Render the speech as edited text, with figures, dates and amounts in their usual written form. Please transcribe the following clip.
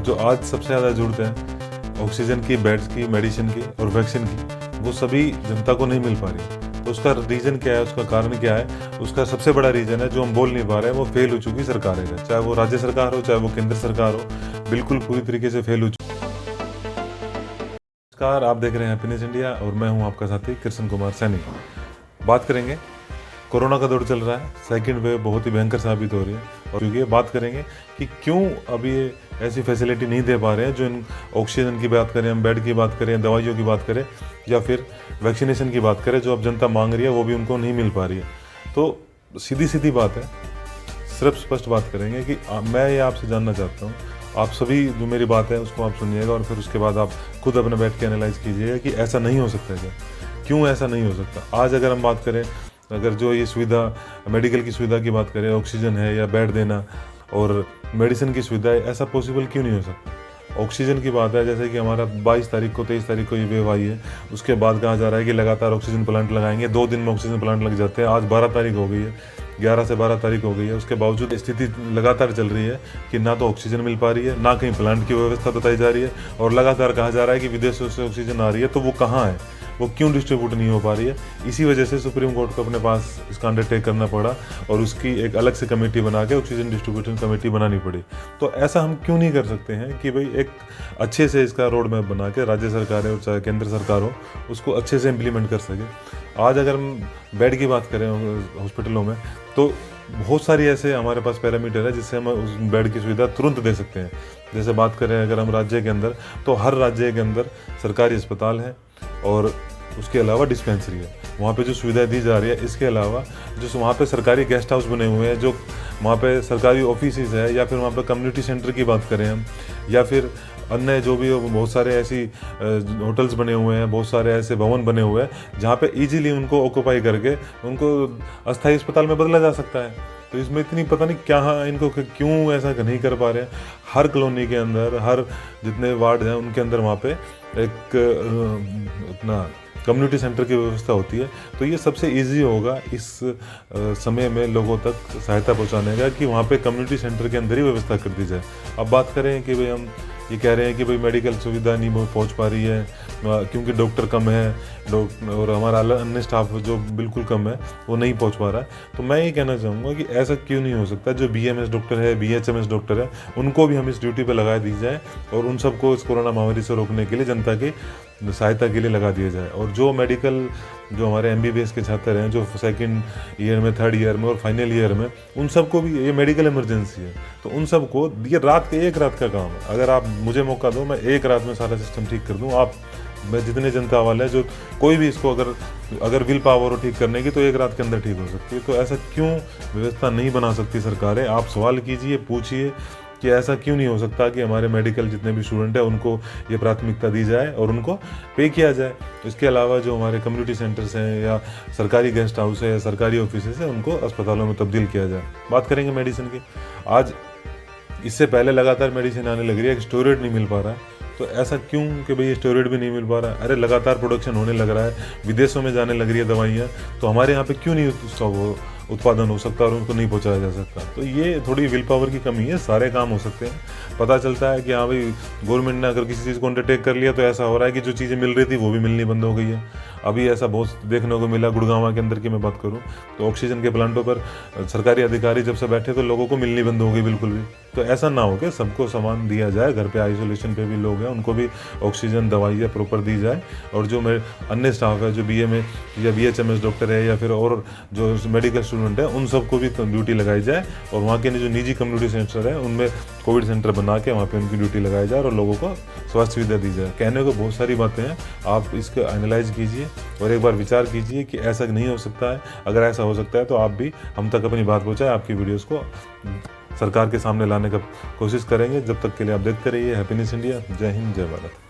जो आज सबसे ज़्यादा ज़रूरत है ऑक्सीजन की, बेड्स की, मेडिसिन की और वैक्सीन की, वो सभी जनता को नहीं मिल पा रही। तो उसका रीज़न क्या है, उसका कारण क्या है? उसका सबसे बड़ा रीज़न है जो हम बोल नहीं पा रहे हैं, वो फेल हो चुकी सरकारें हैं। चाहे वो राज्य सरकार हो, चाहे वो केंद्र सरकार हो, बिल्कुल पूरी तरीके से फेल हो चुकी। नमस्कार, आप देख रहे हैं हैप्पीनेस इंडिया और मैं हूं आपका साथी कृष्ण कुमार सैनी। बात करेंगे, कोरोना का दौर चल रहा है, सेकंड वेव बहुत ही भयंकर साबित हो रही है और क्योंकि बात करेंगे कि क्यों अभी ये ऐसी फैसिलिटी नहीं दे पा रहे हैं जो इन ऑक्सीजन की बात करें, हम बेड की बात करें, दवाइयों की बात करें या फिर वैक्सीनेशन की बात करें, जो अब जनता मांग रही है वो भी उनको नहीं मिल पा रही है। तो सीधी बात है, सिर्फ स्पष्ट बात करेंगे कि मैं ये आपसे जानना चाहता हूँ, आप सभी जो मेरी बात है उसको आप सुनिएगा और फिर उसके बाद आप खुद अपने बैठ के एनालाइज कीजिएगा कि ऐसा नहीं हो सकता क्या, क्यों ऐसा नहीं हो सकता। आज अगर हम बात करें, अगर जो ये सुविधा, मेडिकल की सुविधा की बात करें, ऑक्सीजन है या बेड देना और मेडिसिन की सुविधा है, ऐसा पॉसिबल क्यों नहीं हो सकता। ऑक्सीजन की बात है, जैसे कि हमारा 22 तारीख को 23 तारीख को ये वेव आई है, उसके बाद कहा जा रहा है कि लगातार ऑक्सीजन प्लांट लगाएंगे, 2 दिन में ऑक्सीजन प्लांट लग जाते हैं। आज 12 तारीख हो गई है, 11 से 12 तारीख हो गई है, उसके बावजूद स्थिति लगातार चल रही है कि ना तो ऑक्सीजन मिल पा रही है, ना कहीं प्लांट की व्यवस्था बताई जा रही है और लगातार कहा जा रहा है कि विदेशों से ऑक्सीजन आ रही है, तो वो कहाँ है, वो क्यों डिस्ट्रीब्यूट नहीं हो पा रही है। इसी वजह से सुप्रीम कोर्ट को अपने पास इसका अंडरटेक करना पड़ा और उसकी एक अलग से कमेटी बना के ऑक्सीजन डिस्ट्रीब्यूशन कमेटी बनानी पड़ी। तो ऐसा हम क्यों नहीं कर सकते हैं कि भाई एक अच्छे से इसका रोड मैप बना के राज्य सरकार हो चाहे केंद्र सरकार हो, उसको अच्छे से इम्प्लीमेंट कर सके। आज अगर हम बेड की बात करें हॉस्पिटलों में, तो बहुत सारी ऐसे हमारे पास पैरामीटर है जिससे हम उस बेड की सुविधा तुरंत दे सकते हैं। जैसे बात करें अगर हम राज्य के अंदर, तो हर राज्य के अंदर सरकारी अस्पताल है और उसके अलावा डिस्पेंसरी है, वहाँ पे जो सुविधाएं दी जा रही है। इसके अलावा जो वहाँ पे सरकारी गेस्ट हाउस बने हुए हैं, जो वहाँ पे सरकारी ऑफिस है, या फिर वहाँ पे कम्युनिटी सेंटर की बात करें हम, या फिर अन्य जो भी बहुत सारे ऐसी होटल्स बने हुए हैं, बहुत सारे ऐसे भवन बने हुए हैं जहाँ पे इजीली उनको ऑक्यूपाई करके उनको अस्थायी अस्पताल में बदला जा सकता है। तो इसमें इतनी पता नहीं क्या इनको क्यों ऐसा नहीं कर पा रहे हैं। हर कॉलोनी के अंदर, हर जितने वार्ड हैं उनके अंदर वहाँ पे एक अपना कम्युनिटी सेंटर की व्यवस्था होती है। तो ये सबसे इजी होगा इस समय में लोगों तक सहायता पहुंचाने का कि वहाँ पे कम्युनिटी सेंटर के अंदर ही व्यवस्था कर दी जाए। अब बात करें कि भाई हम ये कह रहे हैं कि भाई मेडिकल सुविधा नहीं पहुंच पा रही है क्योंकि डॉक्टर कम है, और हमारा अन्य स्टाफ जो बिल्कुल कम है वो नहीं पहुंच पा रहा है। तो मैं ये कहना चाहूँगा कि ऐसा क्यों नहीं हो सकता। जो BMS डॉक्टर है, BHMS डॉक्टर है, उनको भी हम इस ड्यूटी पे लगा दी जाए और उन सबको इस कोरोना महामारी से रोकने के लिए, जनता की सहायता के लिए लगा दिया जाए। और जो मेडिकल, जो हमारे MBBS के छात्र हैं, जो सेकंड ईयर में, थर्ड ईयर में और फाइनल ईयर में, उन सबको भी ये मेडिकल इमरजेंसी है, तो उन सबको ये एक रात का काम है। अगर आप मुझे मौका दो, मैं एक रात में सारा सिस्टम ठीक कर दूँ। आप मैं जितने जनता वाले हैं, जो कोई भी इसको अगर विल पावर हो ठीक करने की, तो एक रात के अंदर ठीक हो सकती है। तो ऐसा क्यों व्यवस्था नहीं बना सकती सरकारें? आप सवाल कीजिए, पूछिए कि ऐसा क्यों नहीं हो सकता कि हमारे मेडिकल जितने भी स्टूडेंट हैं उनको ये प्राथमिकता दी जाए और उनको पे किया जाए। इसके अलावा जो हमारे कम्युनिटी सेंटर्स हैं या सरकारी गेस्ट हाउस है या सरकारी ऑफिस है, उनको अस्पतालों में तब्दील किया जाए। बात करेंगे मेडिसिन की। आज इससे पहले लगातार मेडिसिन आने लग रही है, स्टोरेज नहीं मिल पा रहा है। तो ऐसा क्यों कि भाई स्टेरॉइड भी नहीं मिल पा रहा है? अरे लगातार प्रोडक्शन होने लग रहा है, विदेशों में जाने लग रही है दवाइयाँ, तो हमारे यहाँ पे क्यों नहीं उत्पादन हो सकता और उनको नहीं पहुँचाया जा सकता? तो ये थोड़ी विल पावर की कमी है। सारे काम हो सकते हैं। पता चलता है कि हाँ भाई, गवर्नमेंट ने अगर किसी चीज़ को अंडरटेक कर लिया तो ऐसा हो रहा है कि जो चीज़ें मिल रही थी वो भी मिलनी बंद हो गई है। अभी ऐसा बहुत देखने को मिला गुड़गांव के अंदर की मैं बात करूँ, तो ऑक्सीजन के प्लांटों पर सरकारी अधिकारी जब से बैठे तो लोगों को मिलनी बंद हो गई बिल्कुल भी। तो ऐसा ना हो कि सबको सामान दिया जाए, घर पे आइसोलेशन पे भी लोग हैं उनको भी ऑक्सीजन दवाइयाँ प्रॉपर दी जाए, और जो अन्य स्टाफ है, जो BMA या BHMS डॉक्टर है या फिर और जो मेडिकल स्टूडेंट है, उन सबको भी ड्यूटी लगाई जाए और वहाँ के जो निजी कम्युनिटी सेंटर है उनमें कोविड सेंटर बना के वहाँ पे उनकी ड्यूटी लगाई जाए और लोगों को स्वास्थ्य सुविधा दी जाए। कहने को बहुत सारी बातें हैं, आप इसको एनालाइज कीजिए और एक बार विचार कीजिए कि ऐसा नहीं हो सकता है। अगर ऐसा हो सकता है तो आप भी हम तक अपनी बात पहुँचाएं, आपकी वीडियोज़ को सरकार के सामने लाने का कोशिश करेंगे। जब तक के लिए आप देखते रहिए हैप्पीनेस इंडिया। जय हिंद, जय भारत।